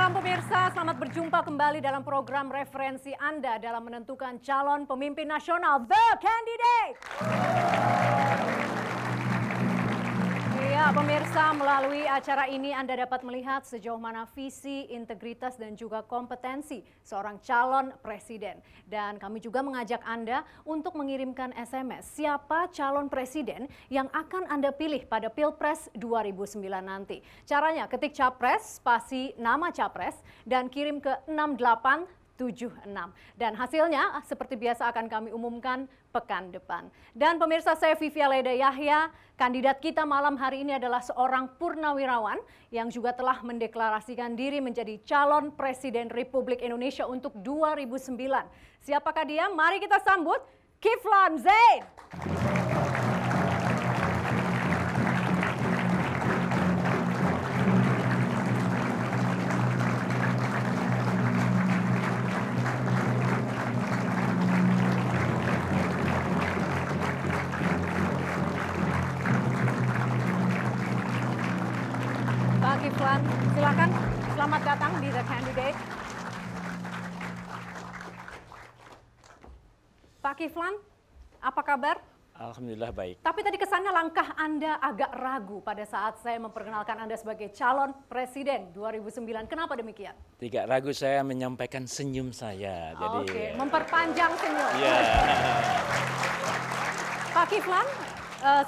Malam pemirsa, selamat berjumpa kembali dalam program referensi Anda dalam menentukan calon pemimpin nasional The Candidate. Ya, pemirsa, melalui acara ini Anda dapat melihat sejauh mana visi, integritas, dan juga kompetensi seorang calon presiden. Dan kami juga mengajak Anda untuk mengirimkan SMS siapa calon presiden yang akan Anda pilih pada Pilpres 2009 nanti. Caranya ketik capres, spasi nama capres, dan kirim ke 6876. Dan hasilnya seperti biasa akan kami umumkan pekan depan. Dan pemirsa, saya Vivi Aleda Yahya, kandidat kita malam hari ini adalah seorang purnawirawan yang juga telah mendeklarasikan diri menjadi calon presiden Republik Indonesia untuk 2009. Siapakah dia? Mari kita sambut Kiflan Zain. Pak Kiflan, silakan. Selamat datang di The Candidate. Pak Kiflan, apa kabar? Alhamdulillah baik. Tapi tadi kesannya langkah Anda agak ragu pada saat saya memperkenalkan Anda sebagai calon presiden 2009. Kenapa demikian? Tidak ragu saya menyampaikan senyum saya. Jadi, Oke, memperpanjang senyum. Ya. Pak Kiflan,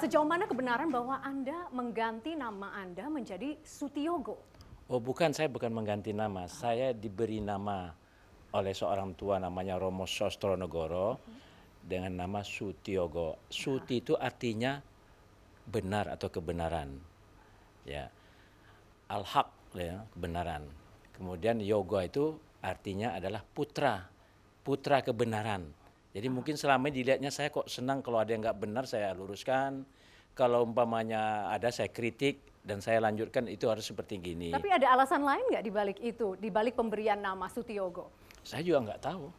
sejauh mana kebenaran bahwa Anda mengganti nama Anda menjadi Sutiogo? Oh bukan, saya bukan mengganti nama. Saya diberi nama oleh seorang tua namanya Romo Sostronegoro dengan nama Sutiogo. Suti itu artinya benar atau kebenaran. Ya. Al-Haq ya, kebenaran. Kemudian Yogo itu artinya adalah putra. Putra kebenaran. Jadi mungkin selama ini dilihatnya saya kok senang kalau ada yang nggak benar saya luruskan. Kalau umpamanya ada saya kritik dan saya lanjutkan itu harus seperti gini. Tapi ada alasan lain nggak di balik itu, di balik pemberian nama Sutiogo? Saya juga nggak tahu.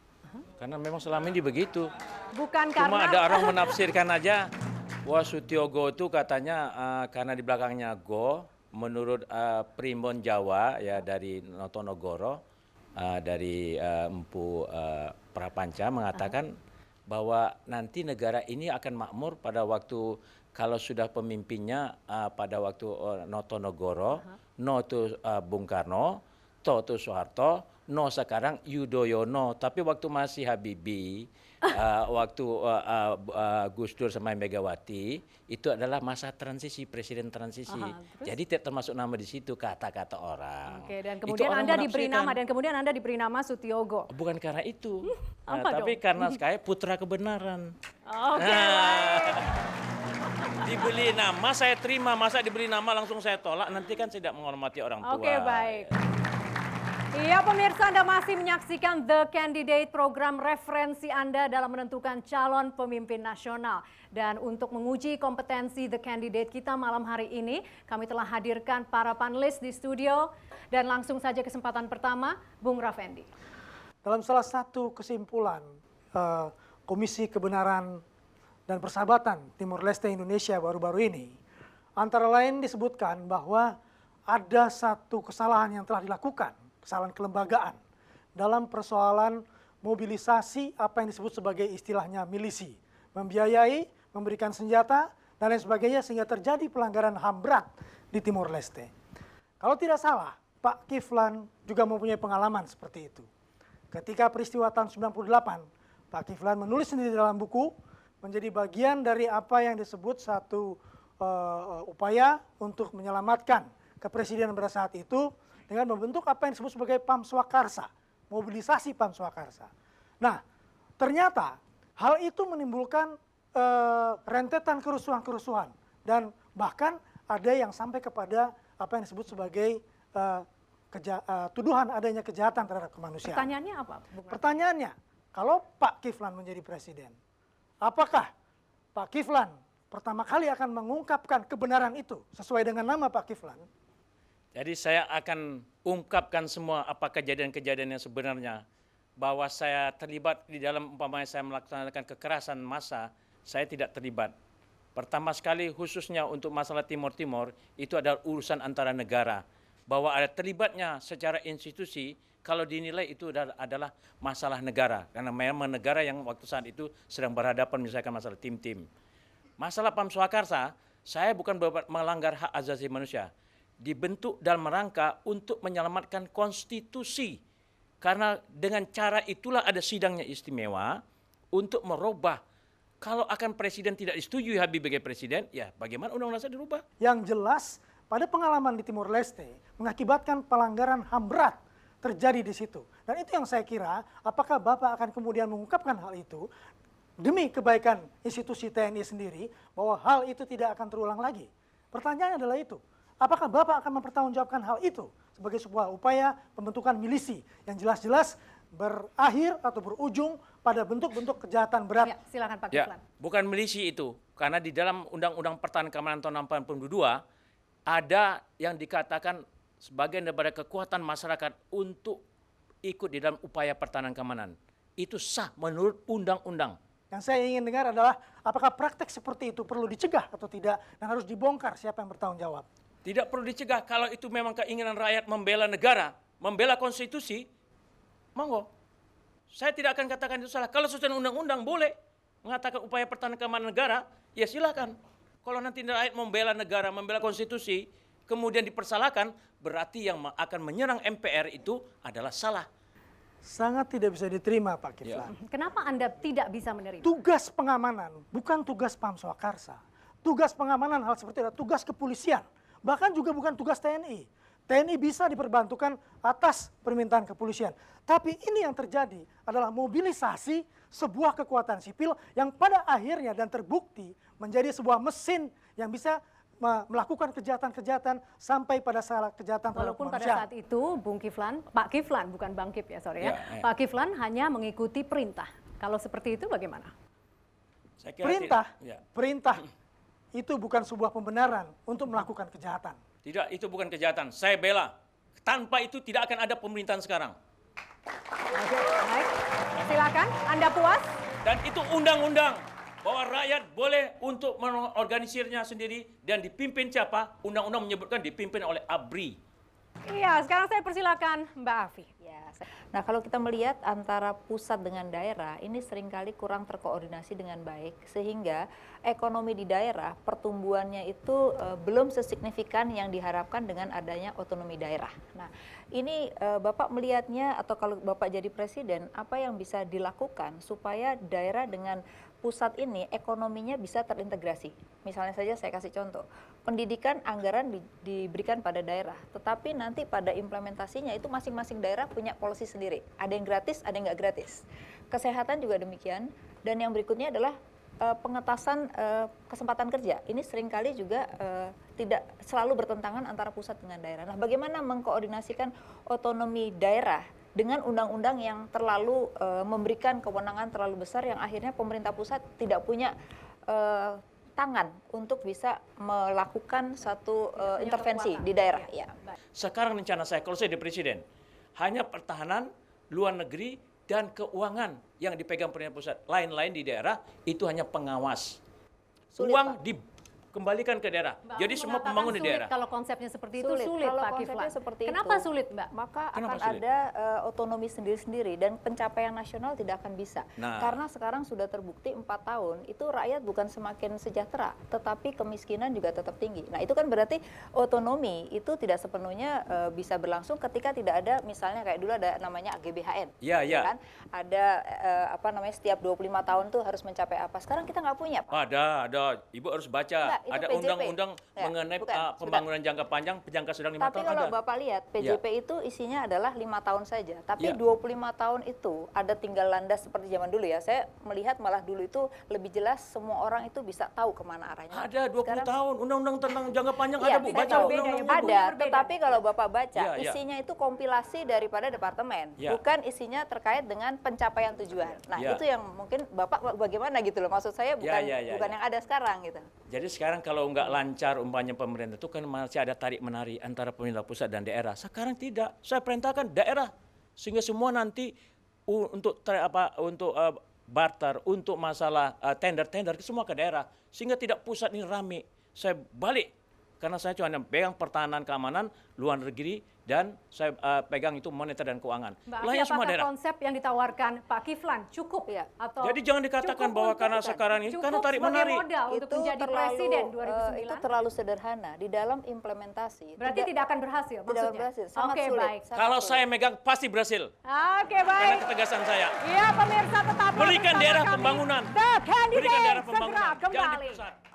Karena memang selama ini begitu. Bukan Cuma karena ada orang menafsirkan aja, wah Sutiogo itu katanya karena di belakangnya Go, menurut Primbon Jawa ya dari Notonegoro, dari Empu Prapanca mengatakan bahwa nanti negara ini akan makmur pada waktu kalau sudah pemimpinnya pada waktu Notonegoro, No itu Bung Karno, To itu Soeharto, No sekarang Yudhoyono. Tapi waktu masih Habibie, waktu Gus Dur sama Megawati, itu adalah masa transisi, presiden transisi. Jadi tidak termasuk nama di situ kata-kata orang. Oke, dan kemudian Anda diberi nama Sutiogo. Bukan karena itu, dong? tapi karena saya putra kebenaran. Oke, baik. Dibeli nama saya terima, masa diberi nama langsung saya tolak, nanti kan saya tidak menghormati orang tua. Oke, baik. Iya pemirsa, Anda masih menyaksikan The Candidate, program referensi Anda dalam menentukan calon pemimpin nasional. Dan untuk menguji kompetensi The Candidate kita malam hari ini, kami telah hadirkan para panelis di studio. Dan langsung saja kesempatan pertama, Bung Raffendi. Dalam salah satu kesimpulan Komisi Kebenaran dan Persahabatan Timur Leste Indonesia baru-baru ini, antara lain disebutkan bahwa ada satu kesalahan yang telah dilakukan, kesalahan kelembagaan dalam persoalan mobilisasi apa yang disebut sebagai istilahnya milisi, membiayai, memberikan senjata dan lain sebagainya sehingga terjadi pelanggaran HAM berat di Timor Leste. Kalau tidak salah, Pak Kiflan juga mempunyai pengalaman seperti itu. Ketika peristiwa tahun 98, Pak Kiflan menulis sendiri dalam buku menjadi bagian dari apa yang disebut satu upaya untuk menyelamatkan kepresidenan pada saat itu dengan membentuk apa yang disebut sebagai PAM Swakarsa, mobilisasi PAM Swakarsa. Nah, ternyata hal itu menimbulkan rentetan kerusuhan-kerusuhan dan bahkan ada yang sampai kepada apa yang disebut sebagai tuduhan adanya kejahatan terhadap kemanusiaan. Pertanyaannya apa? Pertanyaannya, kalau Pak Kiflan menjadi presiden, apakah Pak Kiflan pertama kali akan mengungkapkan kebenaran itu sesuai dengan nama Pak Kiflan? Jadi saya akan ungkapkan semua apa kejadian-kejadian yang sebenarnya. Bahwa saya terlibat di dalam umpamanya saya melaksanakan kekerasan massa, saya tidak terlibat. Pertama sekali khususnya untuk masalah Timor Timur, itu adalah urusan antara negara. bahwa ada terlibatnya secara institusi kalau dinilai itu adalah masalah negara. Karena memang negara yang waktu saat itu sedang berhadapan misalkan masalah tim-tim. Masalah Pam Swakarsa, saya bukan melanggar hak asasi manusia. Dibentuk dalam rangka untuk menyelamatkan konstitusi. Karena dengan cara itulah ada sidangnya istimewa untuk merubah. Kalau akan presiden tidak disetujui Habib sebagai presiden, ya bagaimana undang-undang dasar dirubah? Yang jelas pada pengalaman di Timor Leste mengakibatkan pelanggaran HAM berat terjadi di situ. Dan itu yang saya kira, apakah Bapak akan kemudian mengungkapkan hal itu demi kebaikan institusi TNI sendiri, bahwa hal itu tidak akan terulang lagi. Pertanyaannya adalah itu, apakah Bapak akan mempertanggungjawabkan hal itu sebagai sebuah upaya pembentukan milisi yang jelas-jelas berakhir atau berujung pada bentuk-bentuk kejahatan berat? Ya, silakan Pak Ya, Kiflan. bukan milisi itu. Karena di dalam Undang-Undang Pertahanan Keamanan tahun 82 ada yang dikatakan sebagian daripada kekuatan masyarakat untuk ikut di dalam upaya pertahanan keamanan. Itu sah menurut undang-undang. Yang saya ingin dengar adalah apakah praktek seperti itu perlu dicegah atau tidak dan harus dibongkar siapa yang bertanggung jawab. Tidak perlu dicegah kalau itu memang keinginan rakyat membela negara, membela konstitusi, monggo. Saya tidak akan katakan itu salah. Kalau sesuai undang-undang boleh mengatakan upaya pertahanan keamanan negara, ya silakan. Kalau nanti rakyat membela negara, membela konstitusi, kemudian dipersalahkan, berarti yang akan menyerang MPR itu adalah salah. Sangat tidak bisa diterima Pak Kiflan. Kenapa Anda tidak bisa menerima? Tugas pengamanan bukan tugas Pam Swakarsa. Tugas pengamanan hal seperti itu adalah tugas kepolisian. Bahkan juga bukan tugas TNI. TNI bisa diperbantukan atas permintaan kepolisian. Tapi ini yang terjadi adalah mobilisasi sebuah kekuatan sipil yang pada akhirnya dan terbukti menjadi sebuah mesin yang bisa melakukan kejahatan-kejahatan sampai pada salah kejahatan terhadap Walaupun pada kemanusiaan. saat itu Bung Kiflan, Pak Kiflan bukan Bang Kip ya, sorry ya. Ya. Pak Kiflan hanya mengikuti perintah. Kalau seperti itu bagaimana? Saya kira Perintah, ya. perintah itu bukan sebuah pembenaran untuk melakukan kejahatan. Tidak, itu bukan kejahatan. Saya bela. Tanpa itu tidak akan ada pemerintahan sekarang. Oke, baik. Silakan, Anda puas? Dan itu undang-undang. Bahwa rakyat boleh untuk mengorganisirnya sendiri dan dipimpin siapa? Undang-undang menyebutkan dipimpin oleh ABRI. Iya, sekarang saya persilakan Mbak Afi. Ya, nah kalau kita melihat antara pusat dengan daerah ini seringkali kurang terkoordinasi dengan baik sehingga ekonomi di daerah pertumbuhannya itu belum sesignifikan yang diharapkan dengan adanya otonomi daerah. Nah ini Bapak melihatnya atau kalau Bapak jadi presiden apa yang bisa dilakukan supaya daerah dengan pusat ini ekonominya bisa terintegrasi. Misalnya saja saya kasih contoh, pendidikan anggaran diberikan pada daerah, tetapi nanti pada implementasinya itu masing-masing daerah punya polisi sendiri. Ada yang gratis, ada yang nggak gratis. Kesehatan juga demikian. Dan yang berikutnya adalah pengetasan kesempatan kerja. Ini seringkali juga tidak selalu bertentangan antara pusat dengan daerah. Nah, bagaimana mengkoordinasikan otonomi daerah dengan undang-undang yang terlalu memberikan kewenangan terlalu besar yang akhirnya pemerintah pusat tidak punya tangan untuk bisa melakukan satu intervensi di daerah. Ya. Sekarang rencana saya, kalau saya jadi presiden, hanya pertahanan, luar negeri, dan keuangan yang dipegang pemerintah pusat. Lain-lain di daerah itu hanya pengawas. Sulit, Uang Pak. dikembalikan ke daerah. Mbak Jadi Afi semua mengatakan pembangun di sulit daerah. Kalau konsepnya seperti itu Sulit. sulit Kalau Pak konsepnya Kiflan. seperti Kenapa itu, sulit Mbak? Maka Kenapa akan sulit? ada otonomi sendiri-sendiri dan pencapaian nasional tidak akan bisa. Nah. Karena sekarang sudah terbukti 4 tahun itu rakyat bukan semakin sejahtera, tetapi kemiskinan juga tetap tinggi. Nah itu kan berarti otonomi itu tidak sepenuhnya bisa berlangsung ketika tidak ada misalnya kayak dulu ada namanya AGBHN. Ya, ya. Kan? Ada apa namanya setiap 25 tahun tuh harus mencapai apa. Sekarang kita nggak punya, Pak. Ada. Ibu harus baca. Enggak, itu Ada PJP. undang-undang Ya, mengenai bukan, pembangunan jangka panjang, jangka sedang 5 Tapi tahun kalau ada. Bapak lihat PJP itu isinya adalah 5 tahun saja. Tapi Ya. 25 tahun itu ada tinggal landas seperti zaman dulu ya. Saya melihat malah dulu itu lebih jelas semua orang itu bisa tahu kemana arahnya. Ada 20 Sekarang- tahun, undang-undang tentang jangka panjang Iya, ada Bu. saya Baca tahu. undang-undang Beda ya, Bu. Bu. Ada, Berbeda. tetapi kalau Bapak baca, Ya, ya. isinya itu kompilasi daripada departemen, Ya. bukan isinya terkait dengan pencapaian tujuan. Nah, Ya. itu yang mungkin Bapak bagaimana gitu loh. Maksud saya bukan ya, bukan ya. yang ada sekarang gitu. Jadi sekarang kalau nggak lancar umpamanya pemerintah itu kan masih ada tarik-menarik antara pemerintah pusat dan daerah. Sekarang tidak. Saya perintahkan daerah sehingga semua nanti untuk barter, untuk masalah tender-tender semua ke daerah sehingga tidak pusat ini rame. Saya balik karena saya cuma pegang pertahanan keamanan, luar negeri, dan saya pegang itu moneter dan keuangan. Mbak Lainnya Afi, semua apakah daerah. konsep yang ditawarkan Pak Kiflan cukup Iya. atau Jadi jangan dikatakan cukup bahwa untuk- karena sekarang ini, cukup karena tarik sebagai menarik. modal untuk menjadi presiden 2009? Itu terlalu sederhana di dalam implementasi. Berarti tidak akan berhasil tidak maksudnya? berhasil, sangat Oke, sulit. baik. sangat Kalau sulit. saya megang pasti berhasil. Oke, Karena baik. ketegasan saya. Iya, pemirsa tetaplah Berikan bersama daerah kami. pembangunan. The Candidate Berikan daerah segera pembangunan. Jangan di kembali. pusat.